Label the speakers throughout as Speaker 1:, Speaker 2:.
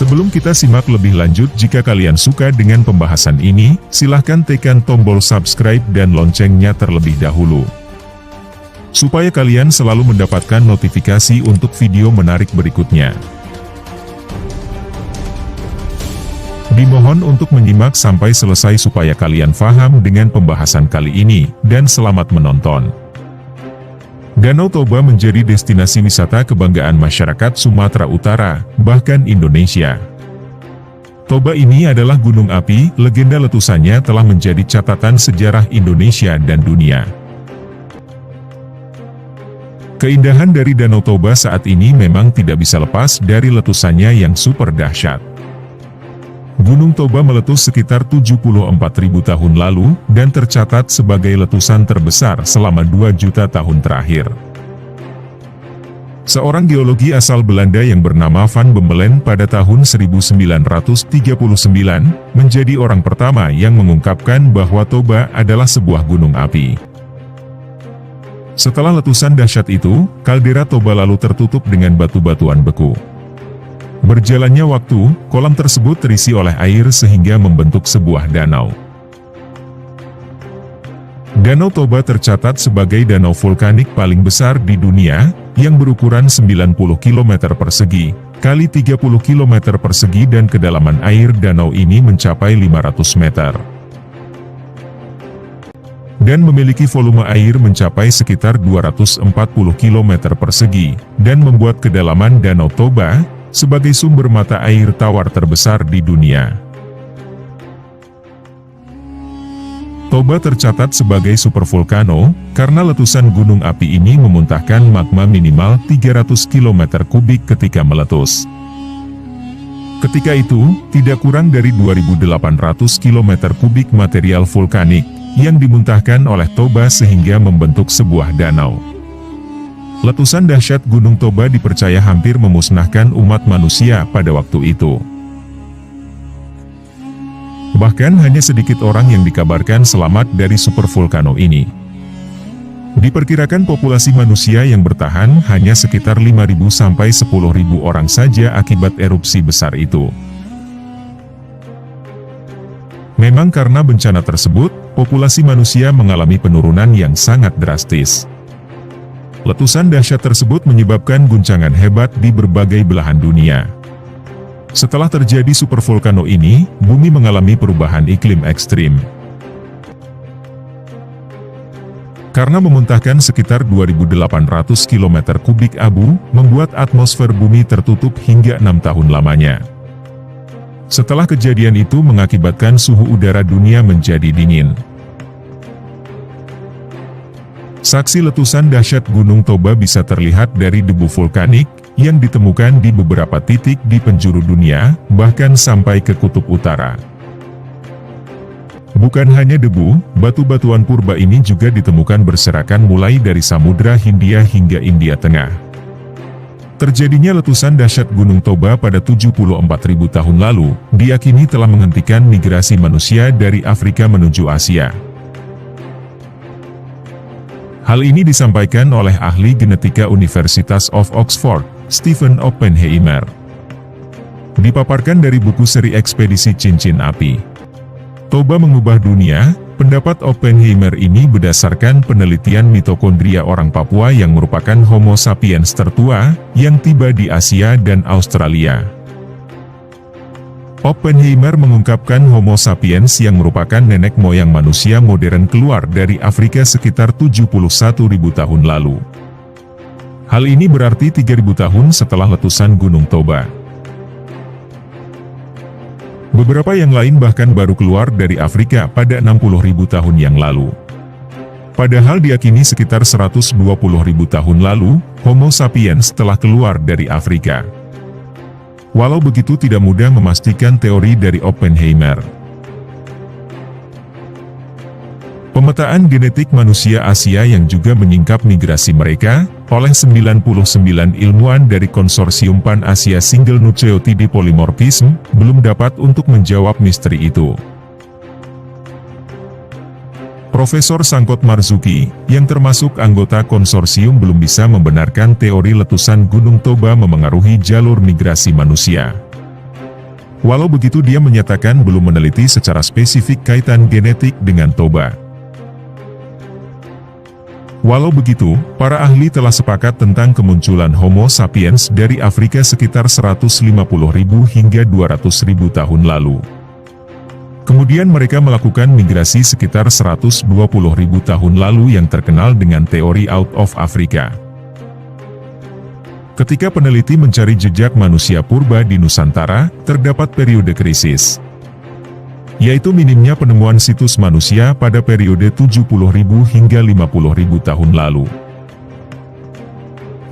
Speaker 1: Sebelum kita simak lebih lanjut, jika kalian suka dengan pembahasan ini, silahkan tekan tombol subscribe dan loncengnya terlebih dahulu, supaya kalian selalu mendapatkan notifikasi untuk video menarik berikutnya. Dimohon untuk menyimak sampai selesai supaya kalian paham dengan pembahasan kali ini, dan selamat menonton. Danau Toba menjadi destinasi wisata kebanggaan masyarakat Sumatera Utara, bahkan Indonesia. Toba ini adalah gunung api, legenda letusannya telah menjadi catatan sejarah Indonesia dan dunia. Keindahan dari Danau Toba saat ini memang tidak bisa lepas dari letusannya yang super dahsyat. Gunung Toba meletus sekitar 74.000 tahun lalu, dan tercatat sebagai letusan terbesar selama 2 juta tahun terakhir. Seorang geologi asal Belanda yang bernama Van Bemmelen pada tahun 1939, menjadi orang pertama yang mengungkapkan bahwa Toba adalah sebuah gunung api. Setelah letusan dahsyat itu, kaldera Toba lalu tertutup dengan batu-batuan beku. Berjalannya waktu, kolam tersebut terisi oleh air sehingga membentuk sebuah danau. Danau Toba tercatat sebagai danau vulkanik paling besar di dunia, yang berukuran 90 km persegi, kali 30 km persegi dan kedalaman air danau ini mencapai 500 meter. Dan memiliki volume air mencapai sekitar 240 km persegi, dan membuat kedalaman Danau Toba sebagai sumber mata air tawar terbesar di dunia. Toba tercatat sebagai supervolcano, karena letusan gunung api ini memuntahkan magma minimal 300 km kubik ketika meletus. Ketika itu, tidak kurang dari 2.800 km kubik material vulkanik, yang dimuntahkan oleh Toba sehingga membentuk sebuah danau. Letusan dahsyat Gunung Toba dipercaya hampir memusnahkan umat manusia pada waktu itu. Bahkan hanya sedikit orang yang dikabarkan selamat dari supervolcano ini. Diperkirakan populasi manusia yang bertahan hanya sekitar 5.000 sampai 10.000 orang saja akibat erupsi besar itu. Memang karena bencana tersebut, populasi manusia mengalami penurunan yang sangat drastis. Letusan dahsyat tersebut menyebabkan guncangan hebat di berbagai belahan dunia. Setelah terjadi supervolcano ini, bumi mengalami perubahan iklim ekstrim. Karena memuntahkan sekitar 2.800 km kubik abu, membuat atmosfer bumi tertutup hingga 6 tahun lamanya. Setelah kejadian itu mengakibatkan suhu udara dunia menjadi dingin. Saksi letusan dahsyat Gunung Toba bisa terlihat dari debu vulkanik, yang ditemukan di beberapa titik di penjuru dunia, bahkan sampai ke kutub utara. Bukan hanya debu, batu-batuan purba ini juga ditemukan berserakan mulai dari Samudra Hindia hingga India Tengah. Terjadinya letusan dahsyat Gunung Toba pada 74.000 tahun lalu, diyakini telah menghentikan migrasi manusia dari Afrika menuju Asia. Hal ini disampaikan oleh ahli genetika Universitas of Oxford, Stephen Oppenheimer. Dipaparkan dari buku seri Ekspedisi Cincin Api. Toba mengubah dunia, pendapat Oppenheimer ini berdasarkan penelitian mitokondria orang Papua yang merupakan Homo sapiens tertua, yang tiba di Asia dan Australia. Oppenheimer mengungkapkan Homo sapiens yang merupakan nenek moyang manusia modern keluar dari Afrika sekitar 71.000 tahun lalu. Hal ini berarti 3.000 tahun setelah letusan Gunung Toba. Beberapa yang lain bahkan baru keluar dari Afrika pada 60.000 tahun yang lalu. Padahal diyakini sekitar 120.000 tahun lalu, Homo sapiens telah keluar dari Afrika. Walau begitu tidak mudah memastikan teori dari Oppenheimer. Pemetaan genetik manusia Asia yang juga menyingkap migrasi mereka, oleh 99 ilmuwan dari Konsorsium Pan-Asia Single Nucleotide Polymorphism, belum dapat untuk menjawab misteri itu. Profesor Sangkot Marzuki, yang termasuk anggota konsorsium belum bisa membenarkan teori letusan Gunung Toba memengaruhi jalur migrasi manusia. Walau begitu, dia menyatakan belum meneliti secara spesifik kaitan genetik dengan Toba. Walau begitu, para ahli telah sepakat tentang kemunculan Homo sapiens dari Afrika sekitar 150.000 hingga 200.000 tahun lalu. Kemudian mereka melakukan migrasi sekitar 120.000 tahun lalu yang terkenal dengan teori Out of Africa. Ketika peneliti mencari jejak manusia purba di Nusantara, terdapat periode krisis, yaitu minimnya penemuan situs manusia pada periode 70.000 hingga 50.000 tahun lalu.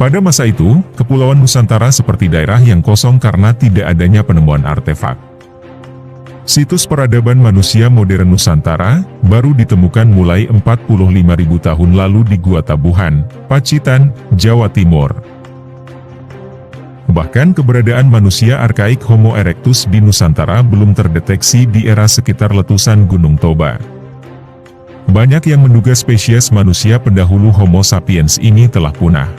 Speaker 1: Pada masa itu, Kepulauan Nusantara seperti daerah yang kosong karena tidak adanya penemuan artefak. Situs peradaban manusia modern Nusantara baru ditemukan mulai 45.000 tahun lalu di Gua Tabuhan, Pacitan, Jawa Timur. Bahkan keberadaan manusia arkaik Homo erectus di Nusantara belum terdeteksi di era sekitar letusan Gunung Toba. Banyak yang menduga spesies manusia pendahulu Homo sapiens ini telah punah.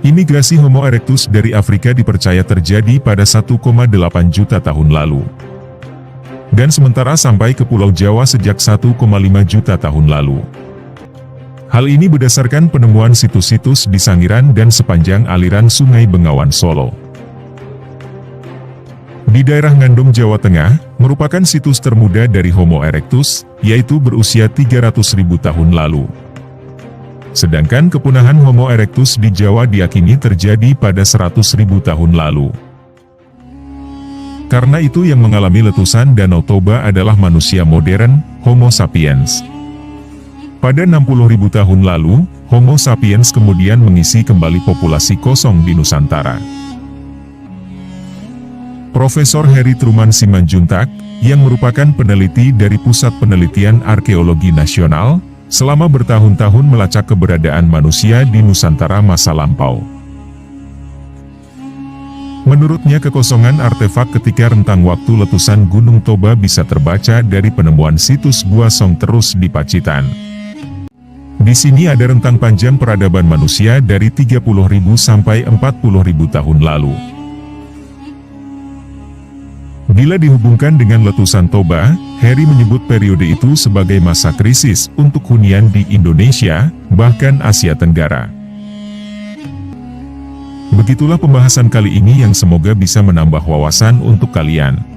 Speaker 1: Imigrasi Homo erectus dari Afrika dipercaya terjadi pada 1,8 juta tahun lalu. Dan sementara sampai ke Pulau Jawa sejak 1,5 juta tahun lalu. Hal ini berdasarkan penemuan situs-situs di Sangiran dan sepanjang aliran Sungai Bengawan Solo. Di daerah Ngandung, Jawa Tengah, merupakan situs termuda dari Homo erectus, yaitu berusia 300.000 tahun lalu. Sedangkan kepunahan Homo erectus di Jawa diyakini terjadi pada 100.000 tahun lalu. Karena itu yang mengalami letusan Danau Toba adalah manusia modern, Homo sapiens. Pada 60.000 tahun lalu, Homo sapiens kemudian mengisi kembali populasi kosong di Nusantara. Profesor Heri Truman Simanjuntak, yang merupakan peneliti dari Pusat Penelitian Arkeologi Nasional, selama bertahun-tahun melacak keberadaan manusia di Nusantara masa lampau. Menurutnya kekosongan artefak ketika rentang waktu letusan Gunung Toba bisa terbaca dari penemuan situs Gua Song Terus di Pacitan. Di sini ada rentang panjang peradaban manusia dari 30.000 sampai 40.000 tahun lalu. Bila dihubungkan dengan letusan Toba, Heri menyebut periode itu sebagai masa krisis untuk hunian di Indonesia, bahkan Asia Tenggara. Begitulah pembahasan kali ini yang semoga bisa menambah wawasan untuk kalian.